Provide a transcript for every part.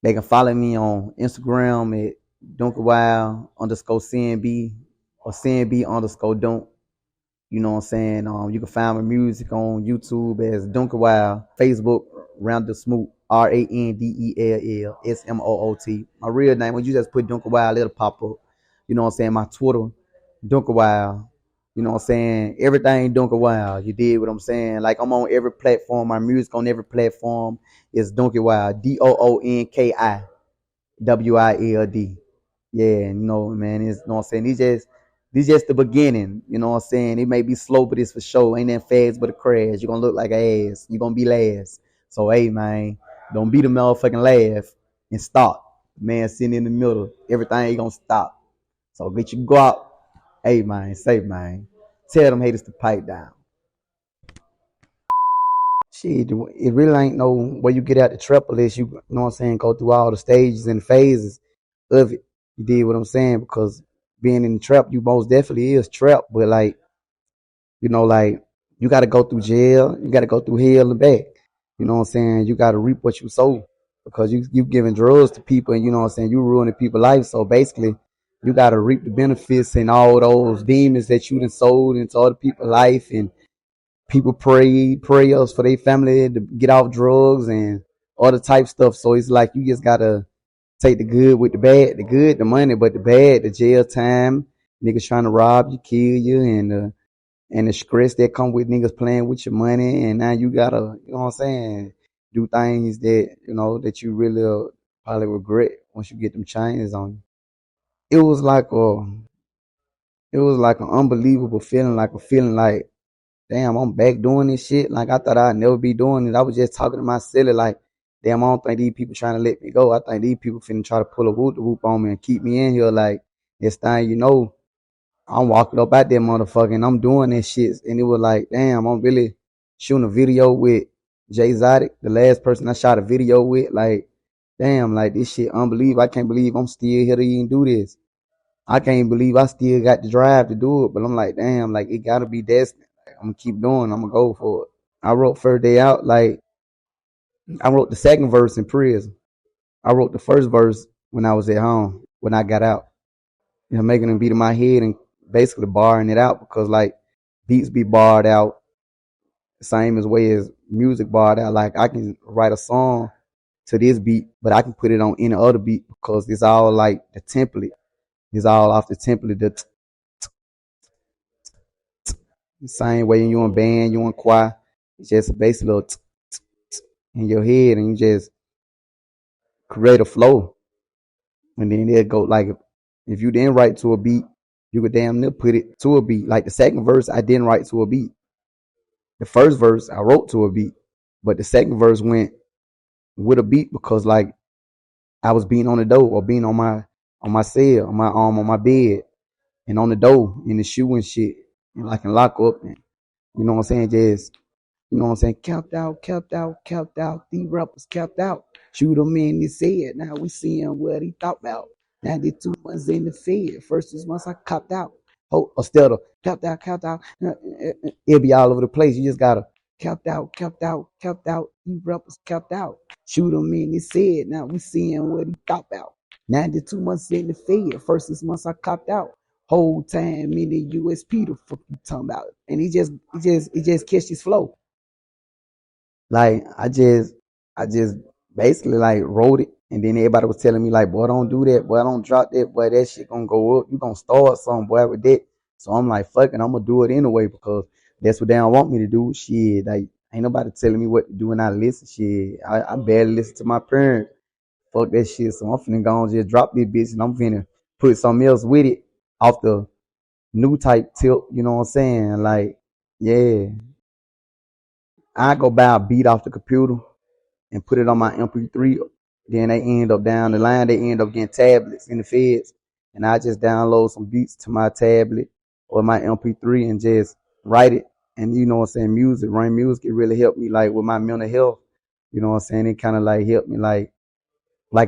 They can follow me on Instagram at Doonki_CNB or CNB_Dunk. You know what I'm saying? You can find my music on YouTube as Doonki. Facebook, Randall Smoot, RANDELLSMOOT. My real name, when you just put Doonki, it'll pop up. You know what I'm saying? My Twitter, Doonki. You know what I'm saying? Everything Doonki. You did what I'm saying? Like I'm on every platform. My music on every platform is Doonki. DOONKIWILD. Yeah, you know, man, it's, you know what I'm saying? These just the beginning, you know what I'm saying? It may be slow, but it's for sure. Ain't that fast but a crash. You're gonna look like an ass. You're gonna be last. So hey man, don't be the motherfucking last and stop. Man sitting in the middle, everything ain't gonna stop. So get you go out. Hey man, say man. Tell them haters to pipe down. Shit, it really ain't no where you get out the trap unless you know what I'm saying, go through all the stages and phases of it. You did what I'm saying? Because being in the trap, you most definitely is trapped, but like, like you gotta go through jail, you gotta go through hell and back. You know what I'm saying? You gotta reap what you sow. Because you giving drugs to people and you know what I'm saying, you ruining people's lives. So basically you gotta reap the benefits and all those demons that you done sold into other people's life, and people pray prayers for their family to get off drugs and other type stuff. So it's like you just gotta take the good with the bad, the good, the money, but the bad, the jail time, niggas trying to rob you, kill you, and the stress that come with niggas playing with your money, and now you gotta, you know what I'm saying, do things that that you really probably regret once you get them chains on you. It was like an unbelievable feeling, like a feeling like, damn, I'm back doing this shit. Like I thought I'd never be doing it. I was just talking to myself like, damn, I don't think these people trying to let me go. I think these people finna try to pull a whoop the whoop on me and keep me in here. Like this thing, I'm walking up out there motherfucker and I'm doing this shit. And it was like, damn, I'm really shooting a video with Jay Zotic, the last person I shot a video with. Like, damn, like this shit unbelievable. I can't believe I'm still here to even do this. I can't believe I still got the drive to do it. But I'm like, damn, like it gotta be destined. Like, I'm gonna keep doing. I'm gonna go for it. I wrote First Day Out. Like I wrote the second verse in prison. I wrote the first verse when I was at home when I got out. Making them beat in my head and basically barring it out because like beats be barred out the same as way as music barred out. Like I can write a song to this beat, but I can put it on any other beat because it's all like the template. It's all off the template. The same way you in band, you in choir. It's just a bass little in your head, and you just create a flow, and then it go like if you didn't write to a beat, you could damn near put it to a beat. Like the second verse, I didn't write to a beat. The first verse I wrote to a beat, but the second verse went with a beat because like I was beating on the door or being on my cell, on my arm, on my bed, and on the door in the shoe and shit, and like in lock up, and you know what I'm saying, just you know what I'm saying, capped out, capped out, capped out. The rappers capped out. Shoot him in his head. Now we seeing what he thought about. 92 months in the Fed. First 6 months I copped out. Oh, still capped out, capped out. It'll be all over the place. You just gotta capped out, capped out, capped out. The rappers capped out. Shoot him in his head. Now we seeing what he thought about. 92 months in the Fed. First 6 months I copped out. Whole time in the USP, the fuck you talking about? And he just catch his flow. Like I just basically like wrote it, and then everybody was telling me like, boy, don't do that, boy, don't drop that, boy, that shit gonna go up. You gonna start something, boy, with that. So I'm like, fuck it, I'm gonna do it anyway because that's what they don't want me to do. Shit, like ain't nobody telling me what to do, and I listen. Shit, I barely listen to my parents. Fuck that shit. So I'm finna go and just drop this bitch, and I'm finna put something else with it off the new type tilt. You know what I'm saying? Like, yeah, I go buy a beat off the computer and put it on my MP3. Then they end up down the line, they end up getting tablets in the feds. And I just download some beats to my tablet or my MP3 and just write it. And you know what I'm saying, music, run music, it really helped me like with my mental health. You know what I'm saying? It kind of like helped me like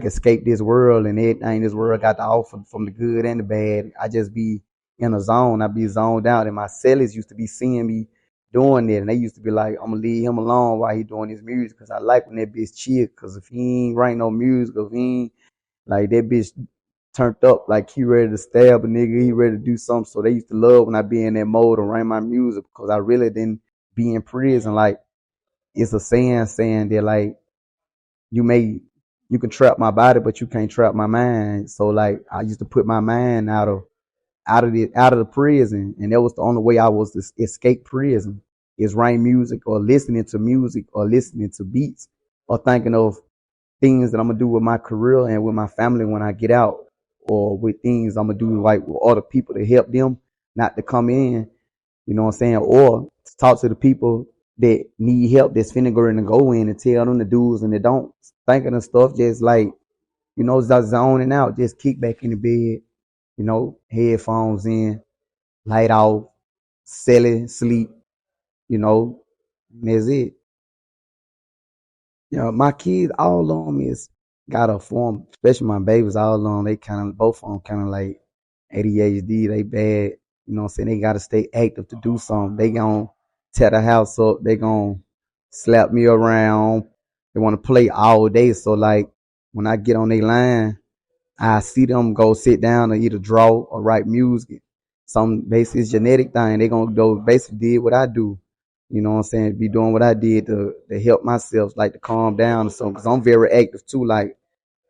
escape this world and everything this world got to offer from the good and the bad. I just be in a zone. I be zoned out. And my cellies used to be seeing me doing it, and they used to be like, I'm gonna leave him alone while he doing his music, cause I like when that bitch chill. Cause if he ain't writing no music, if he ain't like that bitch turned up, like he ready to stab a nigga, he ready to do something. So they used to love when I be in that mode and write my music, because I really didn't be in prison. Like it's a saying that like you may you can trap my body, but you can't trap my mind. So like I used to put my mind out of the prison, and that was the only way I was to escape prison is writing music or listening to music or listening to beats or thinking of things that I'm gonna do with my career and with my family when I get out, or with things I'm gonna do like with other people to help them not to come in, you know what I'm saying, or to talk to the people that need help that's finna go in and tell them the do's and the don'ts. Thinking of stuff just like, just zoning out, just kick back in the bed, headphones in, light off, selling, sleep, you know, and that's it. My kids, all of them is got a form, especially my babies, all of them, they kind of, both of them kind of like ADHD, they bad, you know what I'm saying? They got to stay active to do something. They gon' tear the house up, they gon' slap me around, they want to play all day. So like, when I get on their line, I see them go sit down and either draw or write music. Some basically it's genetic thing. They gonna go basically did what I do. You know what I'm saying? Be doing what I did to help myself, like to calm down or something. Cause I'm very active too. Like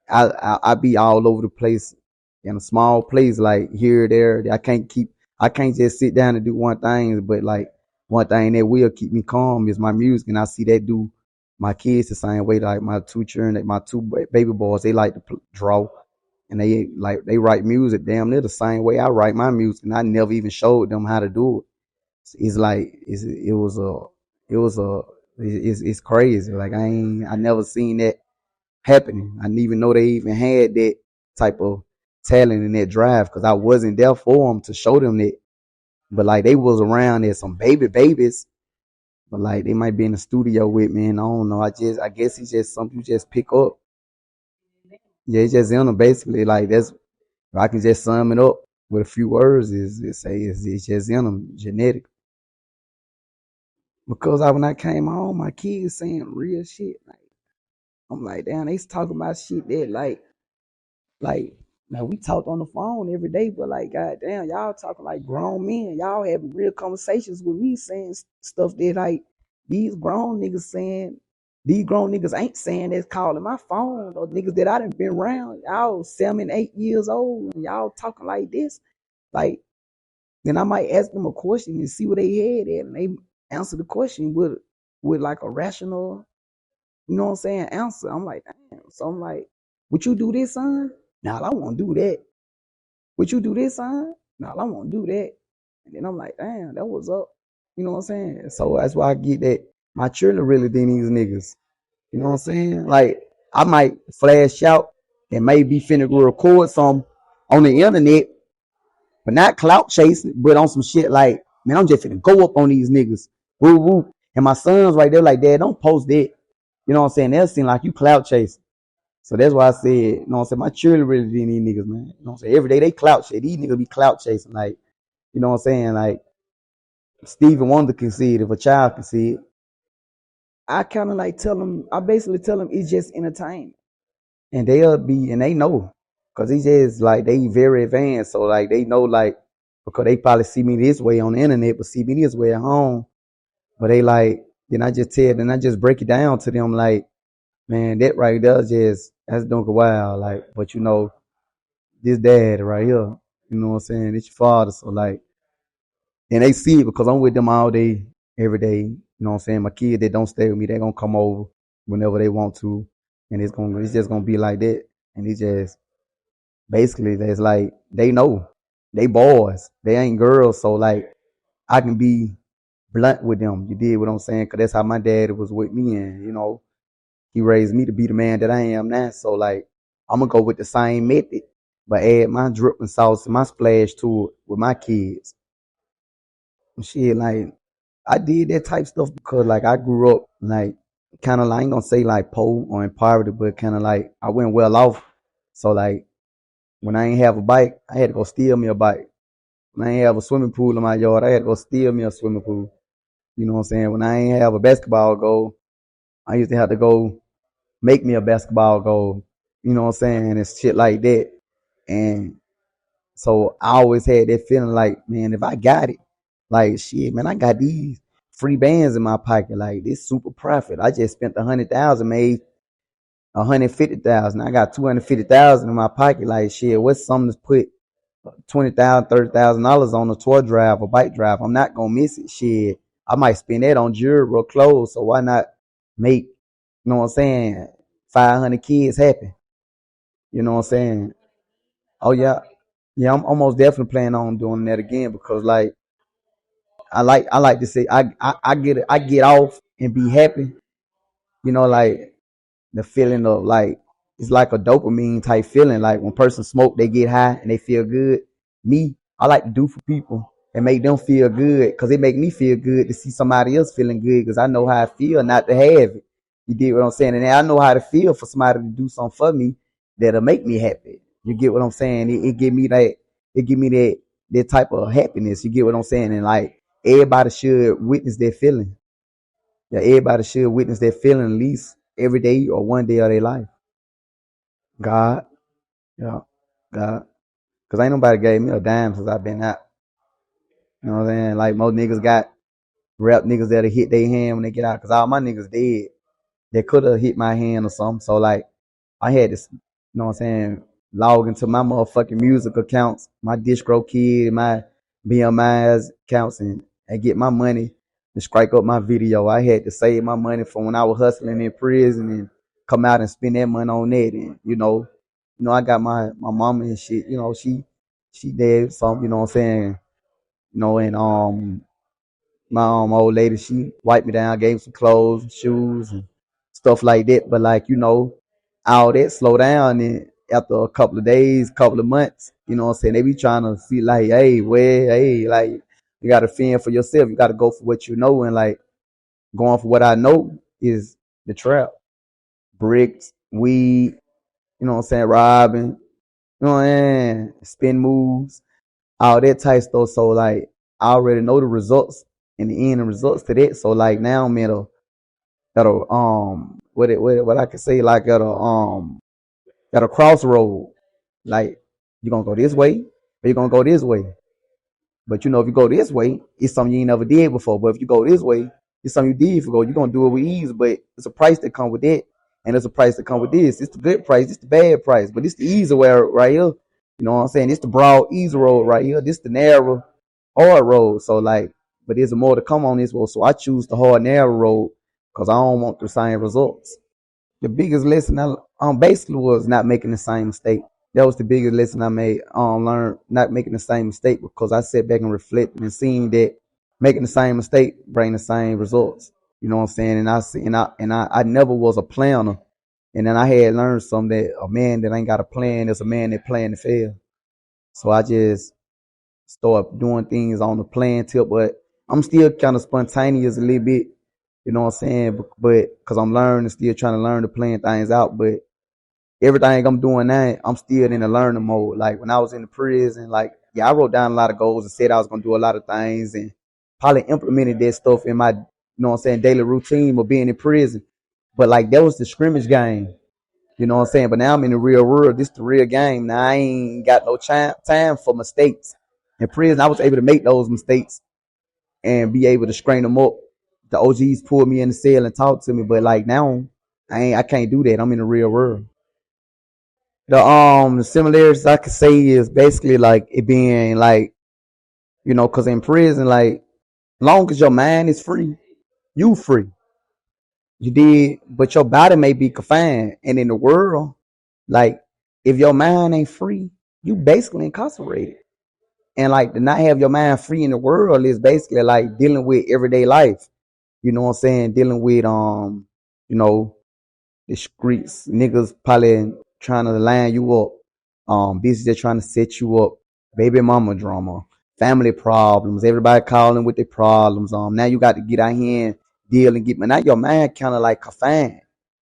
I be all over the place in a small place, like here, there. I can't just sit down and do one thing, but like one thing that will keep me calm is my music. And I see that do my kids the same way. Like my two children, like my two baby boys, they like to draw and they write music damn near the same way I write my music. And I never even showed them how to do it. It's like, it's crazy. Like I never seen that happening. I didn't even know they even had that type of talent and that drive, because I wasn't there for them to show them that. But like they was around as some babies, but like they might be in the studio with me, and I don't know. I guess it's just something you just pick up. Yeah, it's just in them basically. Like that's, if I can just sum it up with a few words, it's just in them, genetic. Because when I came home, my kids saying real shit. Like I'm like, damn, they talking about shit that like, now we talked on the phone every day, but like, goddamn, y'all talking like grown men. Y'all having real conversations with me, saying stuff that like these grown niggas saying. These grown niggas ain't saying, that's calling my phone, or niggas that I done been around. Y'all 7, 8 years old, and y'all talking like this. Like, then I might ask them a question and see where they head at, and they answer the question with like a rational, you know what I'm saying, answer. I'm like, damn. So I'm like, would you do this, son? Nah, I won't do that. Would you do this, son? Nah, I won't do that. And then I'm like, damn, that was up. You know what I'm saying? So that's why I get that my children really did these niggas. You know what I'm saying? Like, I might flash out and maybe finna go record some on the internet, but not clout chasing, but on some shit like, man, I'm just finna go up on these niggas. Woo woo. And my sons right there like, Dad, don't post that. You know what I'm saying? They'll seem like you clout chasing. So that's why I said, you know what I'm saying? My children really did these niggas, man. You know what I'm saying? Every day they clout chase. These niggas be clout chasing. Like, you know what I'm saying? Like, Stephen Wonder can see it if a child can see it. I kind of like tell them, I basically tell them it's just entertainment. And they know. Cause it's just like, they very advanced. So like, they know like, because they probably see me this way on the internet, but see me this way at home. But they like, then I just break it down to them like, man, that right there that's Doonki Wild. Like, but this dad right here, you know what I'm saying? It's your father. So like, and they see it because I'm with them all day, every day. You know what I'm saying? My kids that don't stay with me, they gonna come over whenever they want to. And it's just gonna be like that. And it's just, basically, that's like, they know. They boys. They ain't girls. So like, I can be blunt with them. You did what I'm saying? Cause that's how my dad was with me. And, he raised me to be the man that I am now. So like, I'm gonna go with the same method, but add my drip and sauce and my splash to it with my kids. And shit, like, I did that type stuff because like I grew up like, kind of like, I ain't gonna say like poor or in poverty, but kind of like I went well off. So like, when I ain't have a bike, I had to go steal me a bike. When I ain't have a swimming pool in my yard, I had to go steal me a swimming pool. You know what I'm saying? When I ain't have a basketball goal, I used to have to go make me a basketball goal. You know what I'm saying? And shit like that. And so I always had that feeling like, man, if I got it, like shit, man, I got these free bands in my pocket. Like this super profit. I just spent 100,000, made 150,000. I got 250,000 in my pocket. Like shit, what's something to put $20,000, $30,000 on a tour drive or bike drive? I'm not gonna miss it. Shit, I might spend that on jewelry or clothes. So why not make, you know what I'm saying, 500 kids happy? You know what I'm saying? Oh yeah, yeah. I'm almost definitely planning on doing that again because like I like to say I get off and be happy. You know, like the feeling of like it's like a dopamine type feeling. Like when person smoke, they get high and they feel good. Me, I like to do for people and make them feel good because it make me feel good to see somebody else feeling good because I know how I feel not to have it. You get what I'm saying? And I know how to feel for somebody to do something for me that'll make me happy. You get what I'm saying? It give me that. It give me that type of happiness. You get what I'm saying? And like everybody should witness that feeling. Yeah, everybody should witness that feeling at least every day or one day of their life. God, yeah, God. Cause ain't nobody gave me a dime since I've been out. You know what I'm saying? Like most niggas got rap niggas that'll hit their hand when they get out. Cause all my niggas dead. They could have hit my hand or something. So like I had this, you know what I'm saying, log into my motherfucking music accounts, my Distro Kid, my BMI's accounts and get my money and strike up my video. I had to save my money from when I was hustling in prison and come out and spend that money on that. And I got my mama and shit, she did something, you know what I'm saying, and my old lady, she wiped me down, gave me some clothes, shoes, and stuff like that. But like, all that slow down and after a couple of days, couple of months, you know what I'm saying? They be trying to see like, hey, like you gotta fend for yourself. You gotta go for what you know and like going for what I know is the trap. Bricks, weed, you know what I'm saying, robbing, you know what I'm saying, spin moves, all that type stuff. So like I already know the results and the end results to that. So like now I'm at a what I can say like at a crossroad. Like you gonna go this way or you gonna go this way. But if you go this way, it's something you ain't never did before. But if you go this way, it's something you did before. You're gonna do it with ease, but it's a price that come with that. And there's a price that come with this. It's the good price, it's the bad price, but it's the easy way right here. You know what I'm saying? It's the broad, easy road right here. This the narrow, hard road. So like, but there's more to come on this road. So I choose the hard, narrow road because I don't want the same results. The biggest lesson I basically was not making the same mistake. That was the biggest lesson I made. Learn not making the same mistake because I sat back and reflected and seen that making the same mistake bring the same results. You know what I'm saying? And I see, I never was a planner. And then I had learned something that a man that ain't got a plan is a man that plan to fail. So I just start doing things on the plan tip, but I'm still kind of spontaneous a little bit. You know what I'm saying? But because I'm learning, still trying to learn to plan things out. But everything I'm doing now, I'm still in the learning mode. Like when I was in the prison, like yeah, I wrote down a lot of goals and said I was gonna do a lot of things and probably implemented that stuff in my, what I'm saying, daily routine of being in prison. But like that was the scrimmage game. You know what I'm saying? But now I'm in the real world. This the real game. Now I ain't got no time for mistakes. In prison, I was able to make those mistakes and be able to strain them up. The OGs pulled me in the cell and talked to me, but like now, I can't do that. I'm in the real world. The similarities I could say is basically like it being like, cause in prison, like long as your mind is free, you free. You did, but your body may be confined. And in the world, like if your mind ain't free, you basically incarcerated. And like to not have your mind free in the world is basically like dealing with everyday life. You know what I'm saying? Dealing with you know, the streets, niggas probably trying to line you up. Bitches that trying to set you up. Baby mama drama, family problems, everybody calling with their problems. Now you got to get out here and deal and get, but now your mind kind of like confined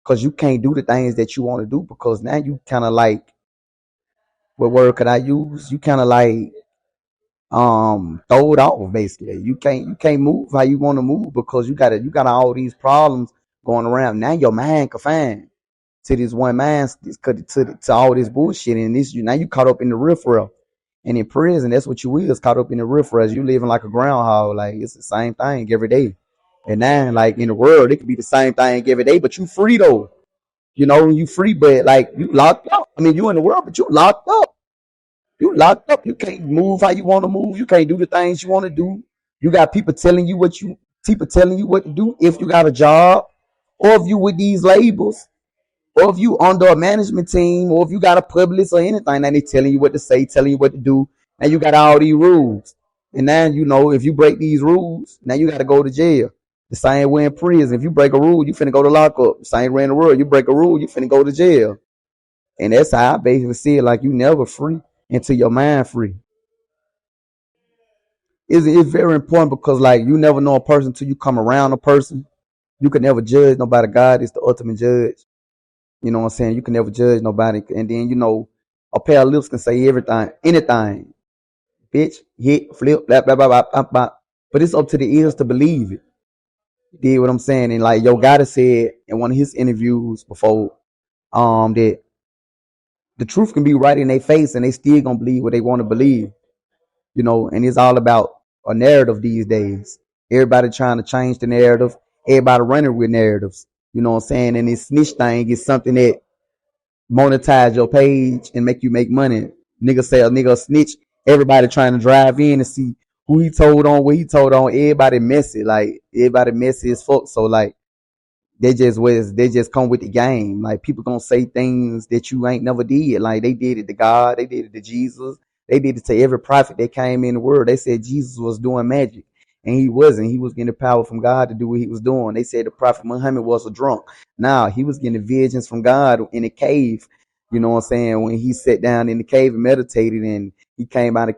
because you can't do the things that you want to do because now you kind of like, what word could I use? You kind of like throw it off basically. You can't move how you want to move because you got all these problems going around. Now your mind confined to this one mind to all this bullshit and this you now you caught up in the riffraff. And in prison, that's what you is caught up in the riffraff. You living like a groundhog, like it's the same thing every day. And now, like in the world, it could be the same thing every day, but you free though. You free, but like you locked up. I mean, you in the world, but you locked up. You locked up. You can't move how you want to move. You can't do the things you want to do. You got people telling you what to do. If you got a job, or if you with these labels, or if you under a management team, or if you got a publicist or anything, and they telling you what to say, telling you what to do, and you got all these rules. And now if you break these rules, now you got to go to jail. The same way in prison. If you break a rule, you finna go to lockup. The same way in the world. You break a rule, you finna go to jail. And that's how I basically see it. Like you never free until your mind free. It's very important because like you never know a person until you come around a person. You can never judge nobody. God is the ultimate judge. You know what I'm saying? You can never judge nobody. And then a pair of lips can say everything, anything. Bitch, hit, flip, blah blah blah blah blah. Blah. But it's up to the ears to believe it. You dig what I'm saying? And like Yo Gotti said in one of his interviews before, that the truth can be right in their face and they still gonna believe what they want to believe. And it's all about a narrative these days. Everybody trying to change the narrative. Everybody running with narratives. You know what I'm saying? And this snitch thing is something that monetize your page and make you make money. Nigga say a nigga a snitch. Everybody trying to drive in and see who he told on, what he told on. Everybody messy. Like everybody messy as fuck. So like they just come with the game. Like people gonna say things that you ain't never did. Like they did it to God, they did it to Jesus, they did it to every prophet that came in the world. They said Jesus was doing magic. And he wasn't. He was getting the power from God to do what he was doing. They said the prophet Muhammad was a drunk. Now he was getting visions from God in a cave. You know what I'm saying? When he sat down in the cave and meditated and he came out and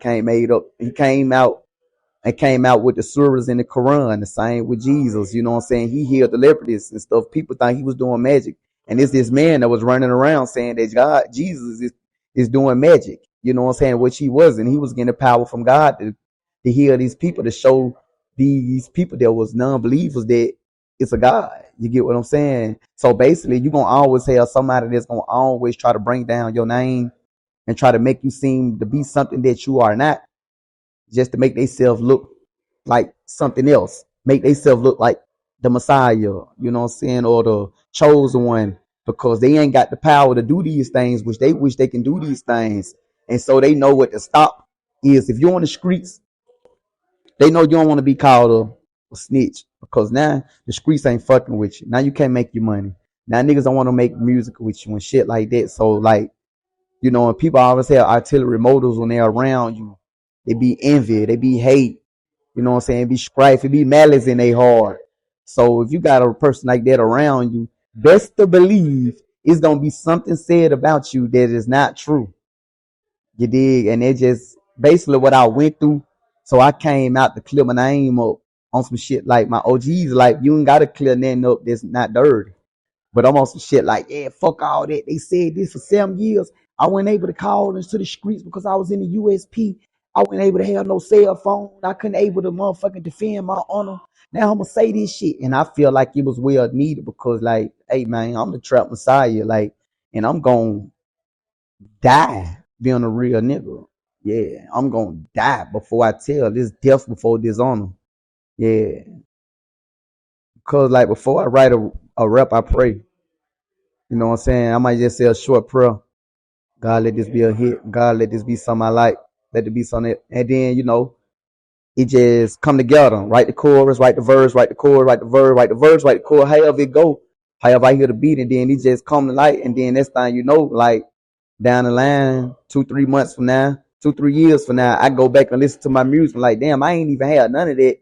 came out with the surahs in the Quran, the same with Jesus. You know what I'm saying? He healed the lepers and stuff. People thought he was doing magic. And it's this man that was running around saying that Jesus is doing magic. You know what I'm saying? Which he wasn't. He was getting the power from God to heal these people, to show these people that was non-believers that it's a God. You get what I'm saying? So basically, you're going to always have somebody that's going to always try to bring down your name and try to make you seem to be something that you are not, just to make themselves look like something else, make themselves look like the Messiah, you know what I'm saying, or the chosen one, because they ain't got the power to do these things, which they wish they can do these things. And so they know what to stop is. If you're on the streets, they know you don't want to be called a snitch, because now the streets ain't fucking with you. Now you can't make your money. Now niggas don't want to make music with you and shit like that. So like, and people always have artillery motives when they're around you. They be envy, they be hate, you know what I'm saying, be strife, it be malice in their heart. So if you got a person like that around you, best to believe it's gonna be something said about you that is not true. You dig? And it just basically what I went through. So I came out to clear my name up on some shit like my OGs, like you ain't gotta clear nothing up that's not dirty. But I'm on some shit like, yeah, fuck all that. They said this for 7 years. I wasn't able to call into the streets because I was in the USP. I wasn't able to have no cell phone. I couldn't able to motherfucking defend my honor. Now I'm gonna say this shit. And I feel like it was well needed because like, hey man, I'm the trap messiah. Like, and I'm gonna die being a real nigga. Yeah, I'm gonna die before I tell this death before dishonor. Yeah. Cause like before I write a rap, I pray. You know what I'm saying? I might just say a short prayer. God, let this be a hit. God, let this be something I like. Let it be something. And then, it just come together. Write the chorus, write the verse, write the chorus, write the verse, write the verse, write the chorus, however it go. However I hear the beat, and then it just come to light. And then next time like down the line, 2-3 months from now, 2-3 years from now, I go back and listen to my music. Like, damn, I ain't even had none of that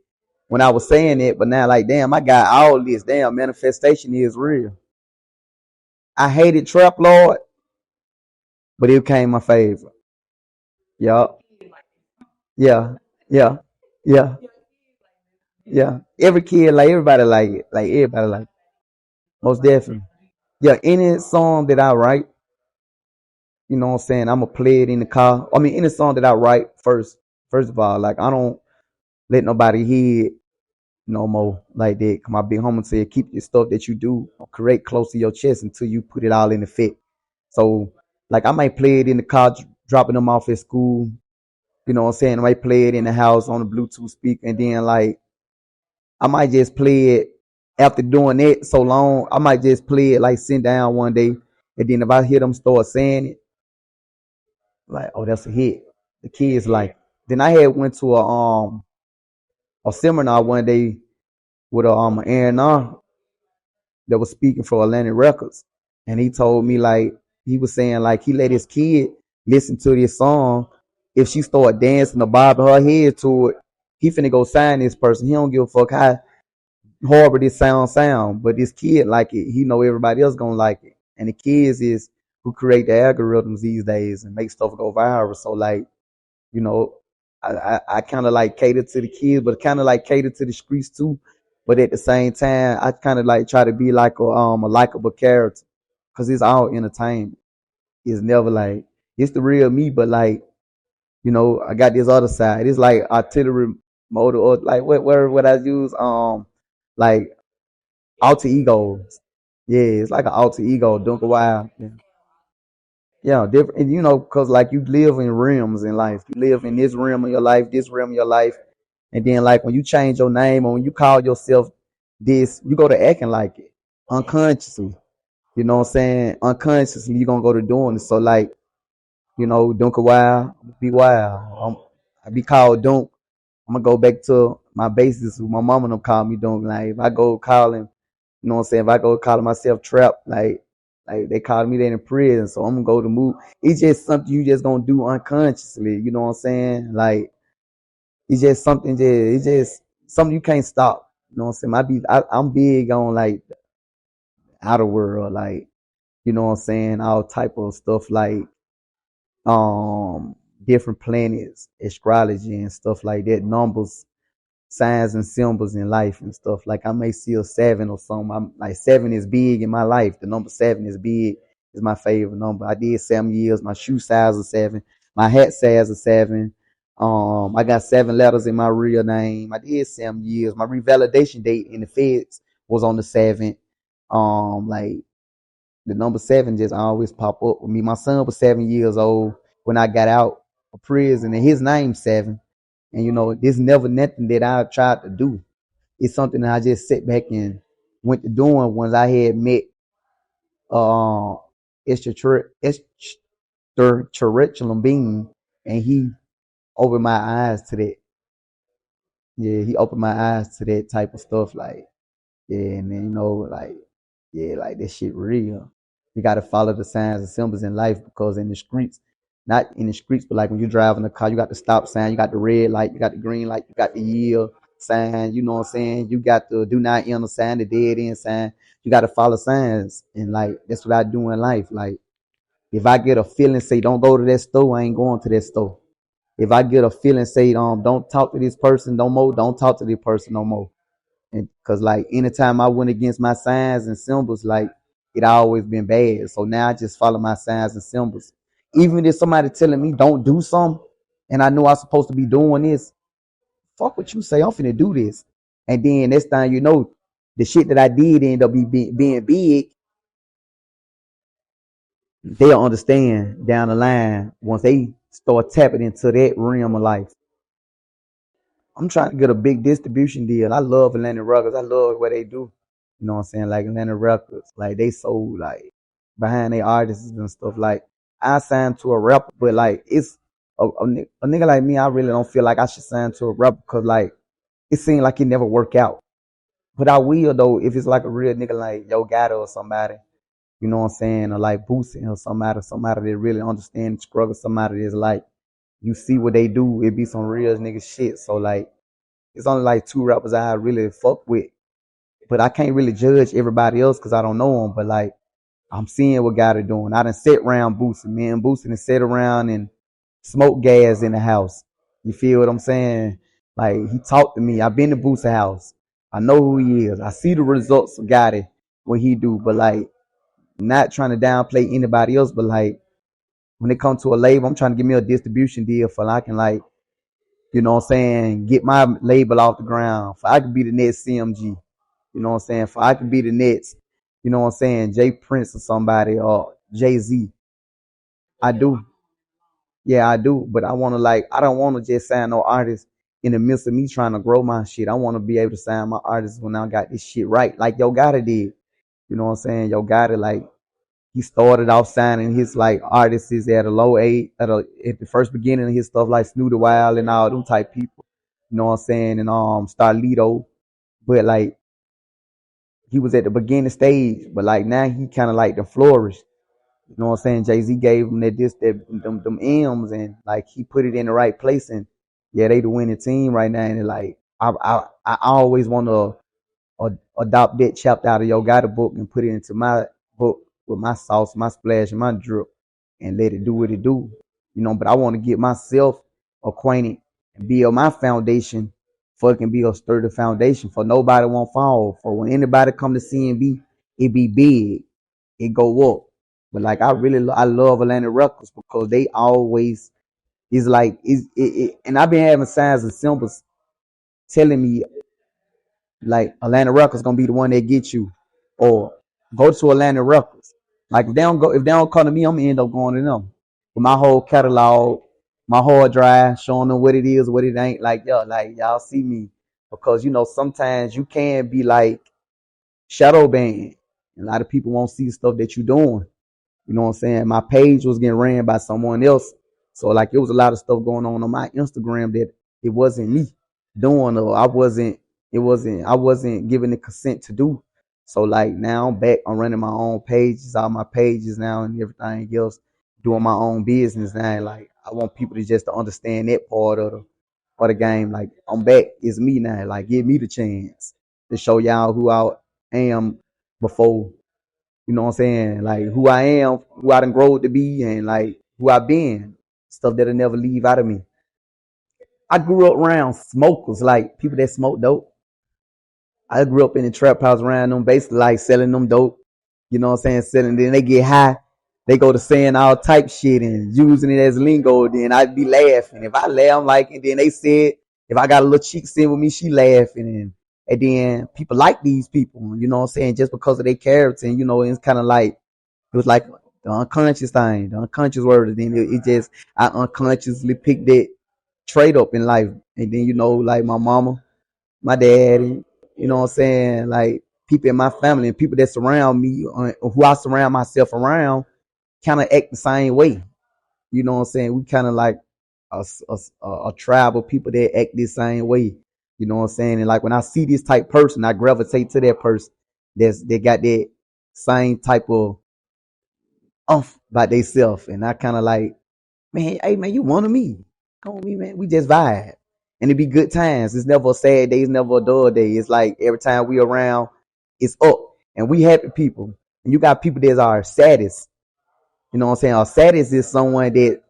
when I was saying it. But now, like, damn, I got all this. Damn, manifestation is real. I hated Trap Lord, but it became my favorite. Yeah, yeah, yeah, yeah, yeah. Every kid, like everybody like it. Like everybody like it. Most definitely. Yeah, any song that I write, you know what I'm saying, I'ma play it in the car. I mean any song that I write first. First of all, like I don't let nobody hear it no more like that. My big homie said, keep your stuff that you do correct close to your chest until you put it all in effect. So, like, I might play it in the car, dropping them off at school. You know what I'm saying? I might play it in the house on the Bluetooth speaker, and then like I might just play it after doing it so long. I might just play it like sitting down one day, and then if I hear them start saying it, like, oh, that's a hit. The kids like. Then I had went to a seminar one day with a A&R that was speaking for Atlantic Records, and he told me like he was saying like he let his kid listen to this song. If she start dancing or bobbing her head to it, he finna go sign this person. He don't give a fuck how horrible this sound, but this kid like it. He know everybody else gonna like it, and the kids is who create the algorithms these days and make stuff go viral. So like you know, I kind of like cater to the kids, but kind of like cater to the streets too. But at the same time, I kind of like try to be like a likable character, cause it's all entertainment. It's never like it's the real me, but like I got this other side. It's like artillery mode or like what word would I use? Like alter egos. Yeah, it's like an alter ego. Doonki wild. Yeah. Yeah, different, and cause like you live in realms in life. You live in this realm of your life, this realm of your life, and then like when you change your name or when you call yourself this, you go to acting like it unconsciously. You know what I'm saying? Unconsciously, you gonna go to doing it. So like, Dunk wild, be wild. I be called Dunk. I'm gonna go back to my basis. Who my mama don't call me Dunk. Like if I go calling, you know what I'm saying? If I go calling myself Trap, like they called me that in prison, so I'm gonna go to move. It's just something you just gonna do unconsciously. You know what I'm saying? Like it's just something. It's just something you can't stop. You know what I'm saying? I'm big on like outer world, like you know what I'm saying, all type of stuff like um different planets, astrology and stuff like that, numbers, signs and symbols in life and stuff. Like I may see a seven or something. I'm like seven is big in my life. The number seven is big. Is my favorite number. I did 7 years. My shoe size is seven. My hat size is seven. I got 7 letters in my real name. I did 7 years. My revalidation date in the feds was on the 7th. Like the number seven just always pop up with me. My son was 7 years old when I got out of prison, and his name's seven. And this never nothing that I tried to do. It's something that I just sit back and went to doing once I had met uh extraterrestrial being, and he opened my eyes to that. Yeah, he opened my eyes to that type of stuff. Like, yeah, and then like, yeah, like this shit real. You gotta follow the signs and symbols in life because in the streets, not in the streets, but like when you're driving a car, you got the stop sign, you got the red light, you got the green light, you got the yield sign, you know what I'm saying? You got the do not enter sign, the dead end sign. You gotta follow signs. And like that's what I do in life. Like if I get a feeling say don't go to that store, I ain't going to that store. If I get a feeling say don't talk to this person no more, don't talk to this person no more. And because like anytime I went against my signs and symbols, like it always been bad. So now I just follow my signs and symbols. Even if somebody telling me don't do something, and I know I'm supposed to be doing this, fuck what you say. I'm finna do this. And then next time the shit that I did end up being big. They'll understand down the line once they start tapping into that realm of life. I'm trying to get a big distribution deal. I love Atlanta Records. I love what they do. You know what I'm saying? Like Atlanta Records. Like they sold like behind their artists and stuff. Like I signed to a rapper, but like it's a nigga like me, I really don't feel like I should sign to a rapper because like it seemed like it never work out. But I will though if it's like a real nigga like Yo Gato or somebody, you know what I'm saying, or like Boosie or somebody that really understand the struggle, somebody that's like you see what they do, it be some real nigga shit. So like it's only like two rappers I really fuck with, but I can't really judge everybody else because I don't know them. But like I'm seeing what God are doing. I done sit around Boosie, man. Boosie done sit around and smoke gas in the house. You feel what I'm saying? Like he talked to me. I've been to Boosie house. I know who he is. I see the results of Gotti, what he do. But like not trying to downplay anybody else, but like when it comes to a label, I'm trying to give me a distribution deal for I can like You know what I'm saying? Get my label off the ground. For I could be the next CMG. You know what I'm saying? For I could be the next, you know what I'm saying, Jay Prince or somebody or Jay-Z. I do. Yeah, I do. But I wanna like I don't wanna just sign no artist in the midst of me trying to grow my shit. I wanna be able to sign my artists when I got this shit right. Like Yo Gotti did. You know what I'm saying? Yo Gotti like he started off signing his like artists at a low age at the first beginning of his stuff like Snooty Wild and all them type people. You know what I'm saying? And Starlito. But like he was at the beginning stage, but like now he kinda like the flourish. You know what I'm saying? Jay Z gave him them M's and like he put it in the right place and yeah, they the winning team right now. And like I always want to adopt that chapter out of Yo Gotti book and put it into my book with my sauce, my splash, and my drip, and let it do what it do. You know, but I want to get myself acquainted and build my foundation. Fucking build a sturdy foundation for nobody won't fall. For when anybody come to CNB, it be big, it go up. But like I love Atlanta Records because they always is like and I've been having signs and symbols telling me like Atlanta Records gonna be the one that gets you, or go to Atlanta Records. Like if they don't come to me, I'm gonna end up going to them with my whole catalog, my hard drive, showing them what it is, what it ain't. Like yo, like y'all see me because you know sometimes you can be like shadow banned. A lot of people won't see the stuff that you're doing. You know what I'm saying? My page was getting ran by someone else. So like it was a lot of stuff going on my Instagram that it wasn't me doing or I wasn't giving the consent to do. So like now I'm back, I'm running my own pages, all my pages now and everything else, doing my own business now. Like I want people to just to understand that part of the game. Like I'm back, it's me now. Like give me the chance to show y'all who I am before you know what I'm saying? Like who I am, who I done grown to be, and like who I been. Stuff that'll never leave out of me. I grew up around smokers, like people that smoke dope. I grew up in the trap house around them, basically like selling them dope. You know what I'm saying? Selling, then they get high. They go to saying all type shit and using it as lingo. Then I'd be laughing. If I laugh, I'm like, and then they said, if I got a little chick sitting with me, she laughing. And then people like these people, you know what I'm saying? Just because of their character. And, you know, it's kind of like, it was like the unconscious thing, the unconscious word. And then it just, I unconsciously picked that trait up in life. And then, you know, like my mama, my daddy, you know what I'm saying? Like people in my family and people that surround me, who I surround myself around, kind of act the same way. You know what I'm saying? We kind of like a tribe of people that act the same way. You know what I'm saying? And like when I see this type person, I gravitate to that person they got that same type of by themselves. And I kind of like, man, hey man, you one of me. Come on me, man. We just vibe. And it be good times. It's never a sad day, it's never a dull day. It's like every time we around, it's up. And we happy people. And you got people that are saddest. You know what I'm saying? Our saddest is someone that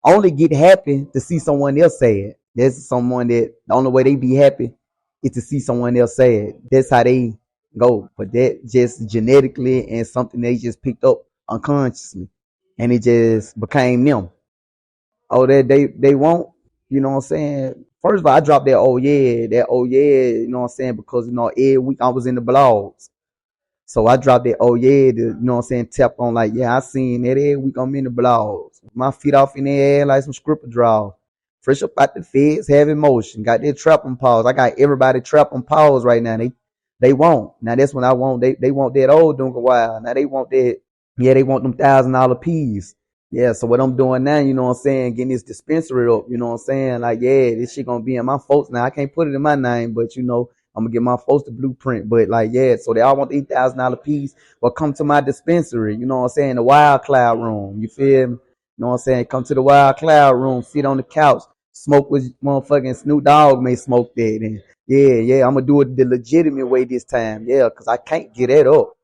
only get happy to see someone else sad. There's someone that the only way they be happy is to see someone else sad. That's how they go. But that just genetically and something they just picked up unconsciously. And it just became them. Oh, that they won't, you know what I'm saying? First of all, I dropped that oh yeah, you know what I'm saying? Because you know, every week I was in the blogs. So I dropped that, oh yeah, you know what I'm saying, tap on like, yeah, I seen that every week I'm in the blogs. My feet off in the air like some scripper draw. Fresh up out the feds, heavy motion. Got that trap on pause. I got everybody trap on pause right now. They won't. Now that's when I want they want that old Doonki Wild. Now they want that, yeah, they want them $1,000 piece. Yeah, so what I'm doing now, you know what I'm saying, getting this dispensary up, you know what I'm saying? Like, yeah, this shit gonna be in my folks now. I can't put it in my name, but you know, I'm gonna get my folks the blueprint. But like, yeah, so they all want the $8,000 piece. Well, come to my dispensary, you know what I'm saying? The Wild Cloud room. You feel me? You know what I'm saying? Come to the Wild Cloud room, sit on the couch, smoke with motherfucking Snoop Dogg may smoke that. And yeah, I'm gonna do it the legitimate way this time. Yeah, cause I can't get that up.